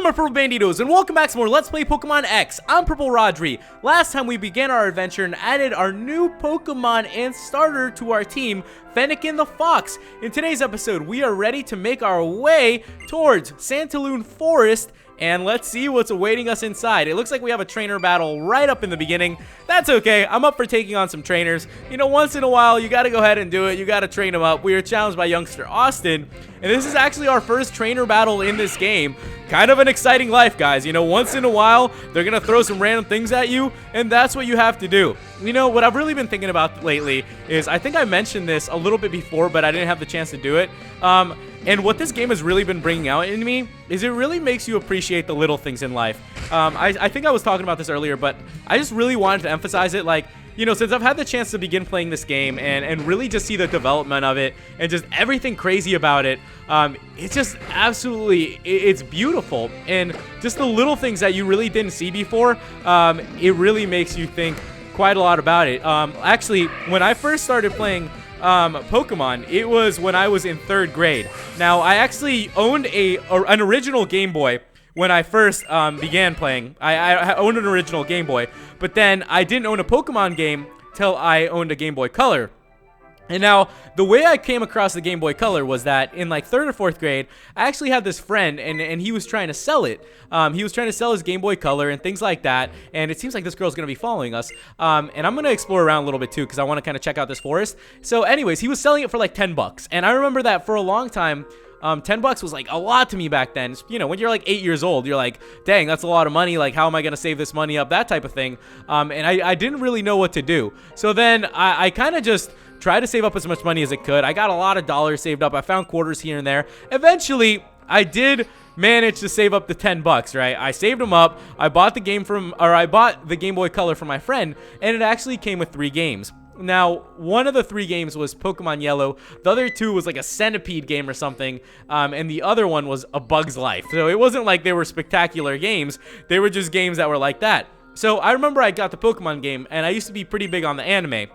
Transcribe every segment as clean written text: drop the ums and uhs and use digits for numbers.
Hello my Purple Banditos, and welcome back to more Let's Play Pokemon X. I'm PurpleRodri. Last time we began our adventure and added our new Pokemon and starter to our team, Fennekin the Fox. In today's episode, we are ready to make our way towards Santalune Forest, and let's see what's awaiting us inside. It looks like we have a trainer battle right up in the beginning. That's okay. I'm up for taking on some trainers. You know, once in a while, you got to go ahead and do it. You got to train them up. We are challenged by youngster Austin, and this is actually our first trainer battle in this game. Kind of an exciting life, guys. You know, once in a while, they're going to throw some random things at you, and that's what you have to do. You know, what I've really been thinking about lately is, I think I mentioned this a little bit before, but I didn't have the chance to do it. And what this game has really been bringing out in me is it really makes you appreciate the little things in life. I think I was talking about this earlier, but I just really wanted to emphasize it. Like, you know, since I've had the chance to begin playing this game and really just see the development of it and just everything crazy about it, it's just absolutely, it's beautiful. And just the little things that you really didn't see before, it really makes you think quite a lot about it. Actually, when I first started playing Pokemon, it was when I was in 3rd grade. Now, I actually owned an original Game Boy when I first began playing. I owned an original Game Boy, but then I didn't own a Pokemon game till I owned a Game Boy Color. And now, the way I came across the Game Boy Color was that in like 3rd or 4th grade, I actually had this friend, and he was trying to sell it. He was trying to sell his Game Boy Color and things like that, and it seems like this girl's going to be following us. And I'm going to explore around a little bit too, because I want to kind of check out this forest. So anyways, he was selling it for like 10 bucks. And I remember that for a long time, 10 bucks was like a lot to me back then. You know, when you're like 8 years old, you're like, dang, that's a lot of money. Like, how am I going to save this money up? That type of thing. And I didn't really know what to do. So then I kind of just tried to save up as much money as I could. I got a lot of dollars saved up. I found quarters here and there. Eventually, I did manage to save up the 10 bucks, right? I saved them up. I bought the Game Boy Color from my friend, and it actually came with 3 games. Now, one of the 3 games was Pokemon Yellow. The other 2 was like a Centipede game or something. And the other one was A Bug's Life. So it wasn't like they were spectacular games. They were just games that were like that. So I remember I got the Pokemon game, and I used to be pretty big on the anime.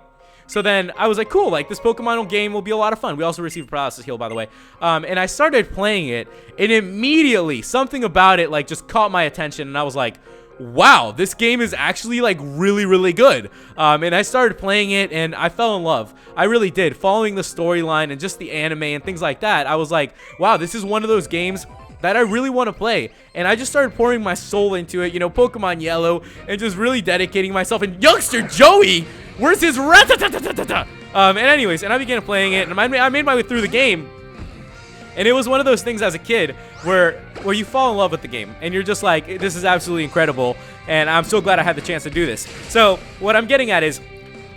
So then I was like, cool, like this Pokemon game will be a lot of fun. We also received a paralysis heal, by the way. And I started playing it, and immediately something about it like just caught my attention, and I was like, wow, this game is actually like really, really good. And I started playing it, and I fell in love. I really did. Following the storyline and just the anime and things like that, I was like, wow, this is one of those games that I really want to play. And I just started pouring my soul into it, you know, Pokemon Yellow, and just really dedicating myself. And youngster Joey, where's his rat-ta-ta-ta-ta-ta? And anyways, and I began playing it, and I made my way through the game. And it was one of those things as a kid where you fall in love with the game, and you're just like, this is absolutely incredible, and I'm so glad I had the chance to do this. So what I'm getting at is,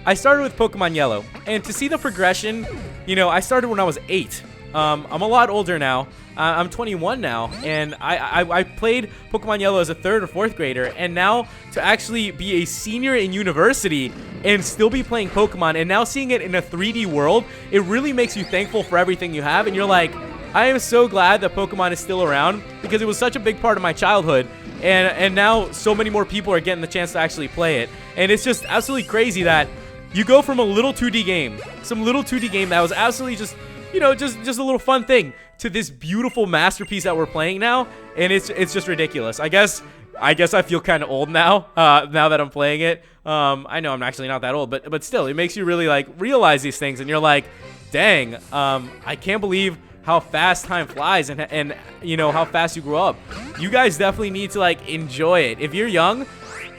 I started with Pokemon Yellow, and to see the progression, you know, I started when I was 8. I'm a lot older now. I'm 21 now, and I played Pokemon Yellow as a 3rd or 4th grader, and now to actually be a senior in university and still be playing Pokemon, and now seeing it in a 3D world, it really makes you thankful for everything you have, and you're like, I am so glad that Pokemon is still around, because it was such a big part of my childhood, and now so many more people are getting the chance to actually play it, and it's just absolutely crazy that you go from a little 2D game, that was absolutely just, you know, just a little fun thing, to this beautiful masterpiece that we're playing now, and it's just ridiculous. I guess I feel kind of old now, now that I'm playing it. I know I'm actually not that old, but still, it makes you really like realize these things, and you're like, dang, I can't believe how fast time flies, and you know how fast you grow up. You guys definitely need to like enjoy it. If you're young,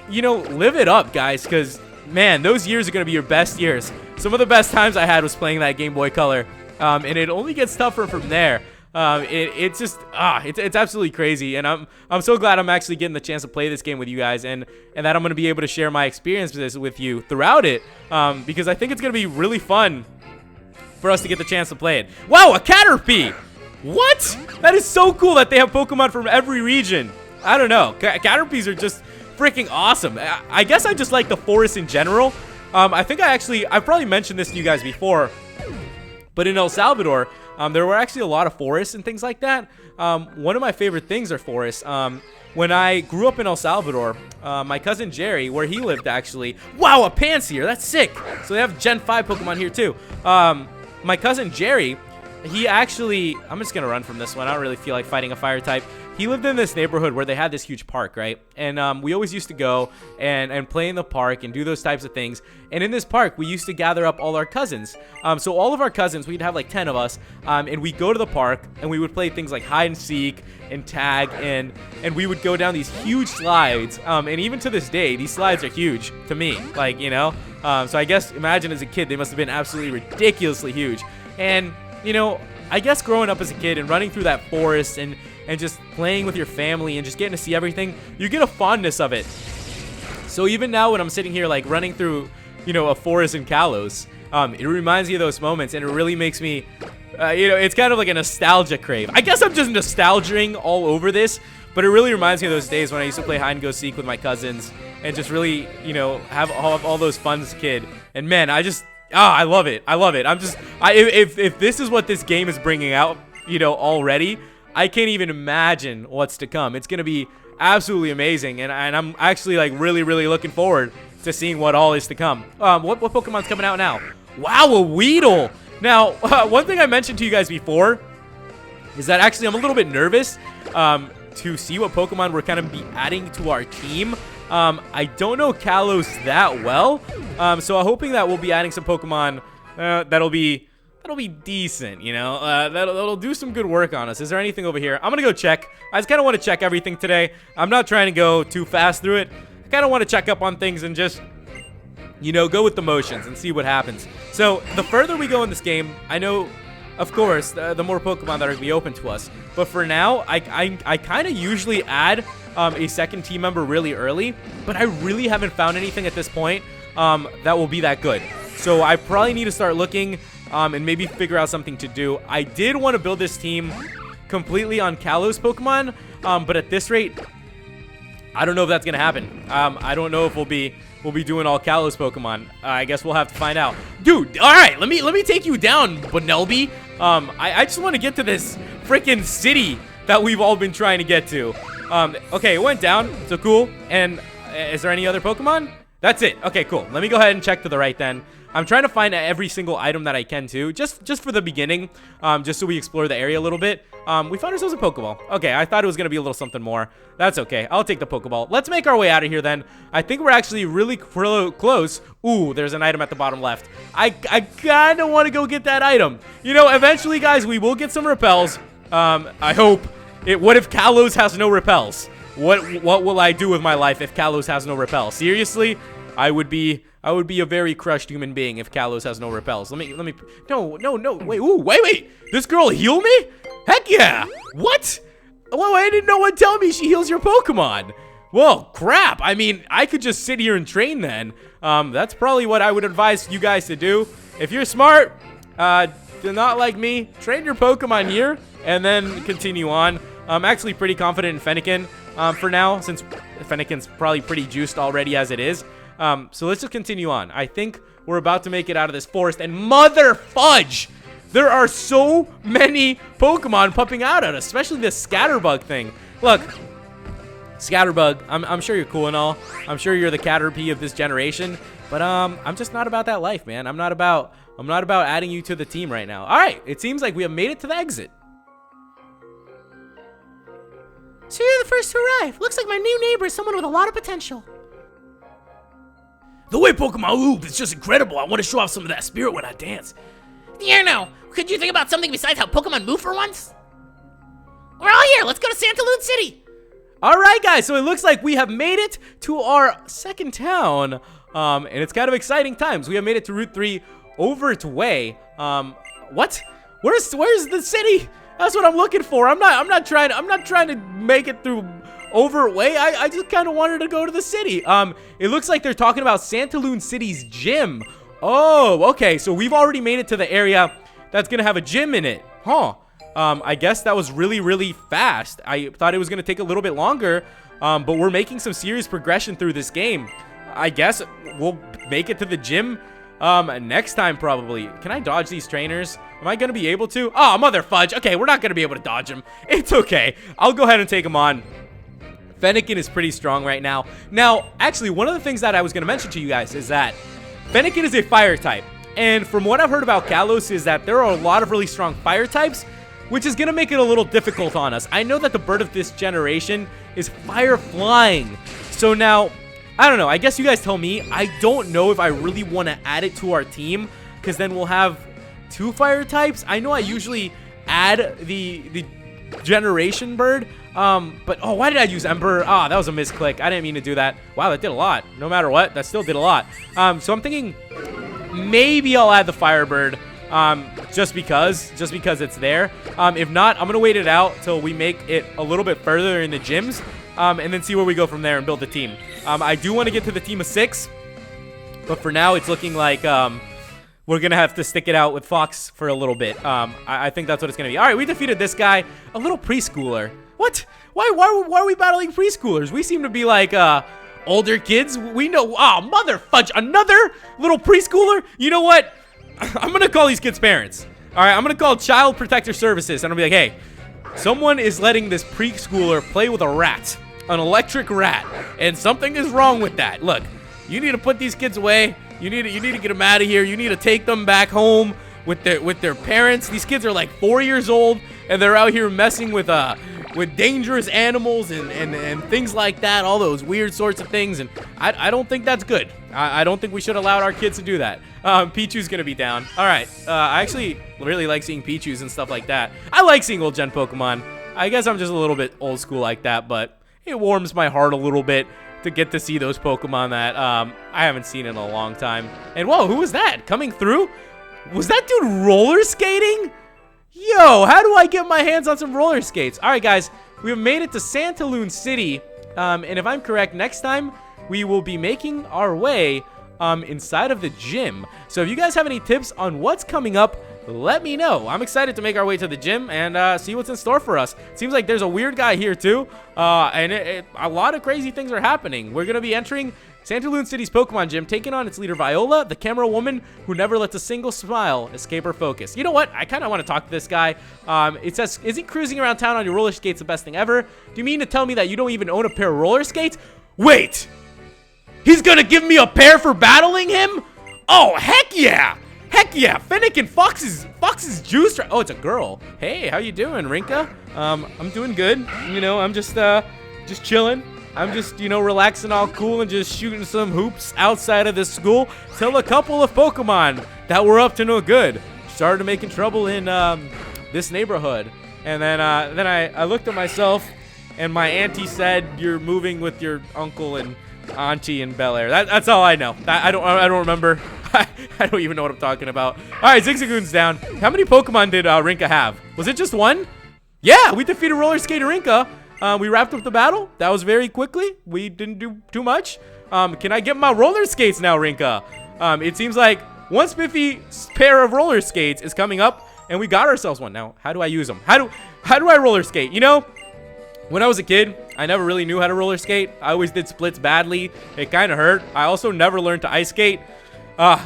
you know, live it up, guys, because man, those years are gonna be your best years. Some of the best times I had was playing that Game Boy Color. And it only gets tougher from there. It's just it's absolutely crazy, and I'm so glad I'm actually getting the chance to play this game with you guys, and that I'm gonna be able to share my experiences with you throughout it, because I think it's gonna be really fun for us to get the chance to play it. Wow, a Caterpie! What? That is so cool that they have Pokemon from every region. I don't know. Caterpies are just freaking awesome. I guess I just like the forest in general. I think I've probably mentioned this to you guys before. But in El Salvador, there were actually a lot of forests and things like that. One of my favorite things are forests. When I grew up in El Salvador, my cousin Jerry, where he lived actually, wow, a Pansear, that's sick. So they have Gen 5 Pokemon here too. My cousin Jerry, he actually, I'm just going to run from this one. I don't really feel like fighting a fire type. he lived in this neighborhood where they had this huge park, right? And we always used to go and play in the park and do those types of things. And in this park, we used to gather up all our cousins. So all of our cousins, we'd have like 10 of us, and we'd go to the park and we would play things like hide and seek and tag, and we would go down these huge slides. And even to this day, these slides are huge to me, like, you know. So I guess imagine as a kid, they must have been absolutely ridiculously huge. And, you know, I guess growing up as a kid and running through that forest and just playing with your family and just getting to see everything, you get a fondness of it. So even now when I'm sitting here like running through, you know, a forest in Kalos, it reminds me of those moments, and it really makes me, you know, it's kind of like a nostalgia crave. I guess I'm just nostalging all over this, but it really reminds me of those days when I used to play hide and go seek with my cousins and just really, you know, have all those fun as a kid. And man, I love it. I love it. If this is what this game is bringing out, you know, already, I can't even imagine what's to come. It's going to be absolutely amazing, and I'm actually like really looking forward to seeing what all is to come. What Pokemon's coming out now? Wow, a Weedle. Now, one thing I mentioned to you guys before is that actually I'm a little bit nervous to see what Pokemon we're kind of be adding to our team. I don't know Kalos that well, so I'm hoping that we'll be adding some Pokemon that'll be decent, you know, that'll do some good work on us. Is there anything over here? I'm gonna go check. I just kind of want to check everything today. I'm not trying to go too fast through it. I kind of want to check up on things and just, you know, go with the motions and see what happens. So the further we go in this game, I know, of course, the more Pokemon that are going to be open to us. But for now, I kind of usually add a second team member really early, but I really haven't found anything at this point that will be that good. So I probably need to start looking and maybe figure out something to do. I did want to build this team completely on Kalos Pokemon, but at this rate, I don't know if that's going to happen. I don't know if we'll be doing all Kalos Pokemon. I guess we'll have to find out. Dude, all right, let me take you down, Bonelby. I just want to get to this freaking city that we've all been trying to get to. Okay, it went down, so cool. And is there any other Pokemon? That's it. Okay, cool. Let me go ahead and check to the right then. I'm trying to find every single item that I can too, just for the beginning, just so we explore the area a little bit. We found ourselves a Pokeball. Okay, I thought it was going to be a little something more. That's okay. I'll take the Pokeball. Let's make our way out of here then. I think we're actually really close. Ooh, there's an item at the bottom left. I kind of want to go get that item. You know, eventually, guys, we will get some repels. I hope. What if Kalos has no repels? What will I do with my life if Kalos has no repels? Seriously? I would be a very crushed human being if Kalos has no repels. Let me. No. Wait. This girl heal me? Heck yeah. What? Well, I didn't no one tell me she heals your Pokemon. Well, crap. I mean, I could just sit here and train then. That's probably what I would advise you guys to do. If you're smart, not like me, train your Pokemon here and then continue on. I'm actually pretty confident in Fennekin for now, since Fennekin's probably pretty juiced already as it is. So let's just continue on. I think we're about to make it out of this forest, and mother fudge! There are so many Pokemon popping out at us, especially this Scatterbug thing. Look, Scatterbug, I'm sure you're cool and all. I'm sure you're the Caterpie of this generation, but I'm just not about that life, man. I'm not about adding you to the team right now. All right, it seems like we have made it to the exit. So you're the first to arrive. Looks like my new neighbor is someone with a lot of potential. The way Pokemon move is just incredible. I want to show off some of that spirit when I dance. Yeah, no. Could you think about something besides how Pokemon move for once? We're all here. Let's go to Santalune City. All right, guys. So it looks like we have made it to our second town, and it's kind of exciting times. We have made it to Route 3 over its way. What? Where's the city? That's what I'm looking for. I'm not trying to make it through over way. I just kind of wanted to go to the city. It looks like they're talking about Santalune City's gym. Oh, okay. So we've already made it to the area that's gonna have a gym in it, huh? I guess that was really fast. I thought it was gonna take a little bit longer, but we're making some serious progression through this game. I guess we'll make it to the gym next time probably. Can I dodge these trainers? Am I gonna be able to? Oh, mother fudge. Okay, we're not gonna be able to dodge them. It's okay. I'll go ahead and take them on. Fennekin is pretty strong right now. Now, actually, one of the things that I was going to mention to you guys is that Fennekin is a fire type. And from what I've heard about Kalos is that there are a lot of really strong fire types, which is going to make it a little difficult on us. I know that the bird of this generation is fire flying. So now, I don't know. I guess you guys tell me. I don't know if I really want to add it to our team, because then we'll have 2 fire types. I know I usually add the generation bird, but oh, why did I use Emperor? Ah, that was a misclick. I didn't mean to do that. Wow, that did a lot. No matter what, that still did a lot. So I'm thinking maybe I'll add the Firebird, just because it's there. If not, I'm gonna wait it out till we make it a little bit further in the gyms, and then see where we go from there and build the team. I do want to get to the team of 6, but for now it's looking like we're gonna have to stick it out with Fox for a little bit. I think that's what it's gonna be. All right, we defeated this guy, a little preschooler. What? Why are we battling preschoolers? We seem to be like older kids. We know. Oh, mother fudge! Another little preschooler. You know what? I'm gonna call these kids' parents. All right, I'm gonna call Child Protector Services, and I'll be like, hey, someone is letting this preschooler play with a rat, an electric rat, and something is wrong with that. Look, you need to put these kids away. You need to get them out of here. You need to take them back home with their parents. These kids are like 4 years old, and they're out here messing with dangerous animals and things like that, all those weird sorts of things, and I don't think that's good. I don't think we should allow our kids to do that. Pichu's gonna be down. All right, I actually really like seeing Pichus and stuff like that. I like seeing old gen Pokemon. I guess I'm just a little bit old school like that, but it warms my heart a little bit to get to see those Pokemon that I haven't seen in a long time. And whoa, who was that coming through? Was that dude roller skating? Yo, how do I get my hands on some roller skates? All right, guys, we have made it to Santalune City. And if I'm correct, next time we will be making our way inside of the gym. So if you guys have any tips on what's coming up, let me know. I'm excited to make our way to the gym and see what's in store for us. Seems like there's a weird guy here too, and a lot of crazy things are happening. We're gonna be entering Santalune City's Pokemon Gym, taking on its leader Viola, the camera woman who never lets a single smile escape her focus. You know what? I kind of want to talk to this guy. It says, "Isn't cruising around town on your roller skates the best thing ever? Do you mean to tell me that you don't even own a pair of roller skates?" Wait! He's gonna give me a pair for battling him? Oh, heck yeah! Heck yeah, Fennec and Fox's juice. Oh, it's a girl. Hey, how you doing, Rinka? I'm doing good. You know, I'm just chilling. I'm just, you know, relaxing all cool and just shooting some hoops outside of this school till a couple of Pokemon that were up to no good started making trouble in this neighborhood. And then I looked at myself and my auntie said, "You're moving with your uncle and auntie in Bel Air." That's all I know. I don't remember. I don't even know what I'm talking about. All right, Zigzagoon's down. How many Pokemon did Rinka have? Was it just one? Yeah, we defeated Roller Skater Rinka. We wrapped up the battle. That was very quickly. We didn't do too much. Can I get my roller skates now, Rinka? It seems like one spiffy pair of roller skates is coming up, and we got ourselves one. Now, how do I use them? How do I roller skate? You know, when I was a kid, I never really knew how to roller skate. I always did splits badly. It kind of hurt. I also never learned to ice skate.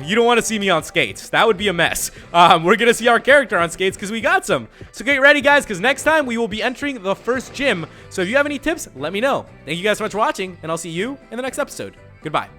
You don't want to see me on skates. That would be a mess. We're going to see our character on skates because we got some. So get ready, guys, because next time we will be entering the first gym. So if you have any tips, let me know. Thank you guys so much for watching, and I'll see you in the next episode. Goodbye.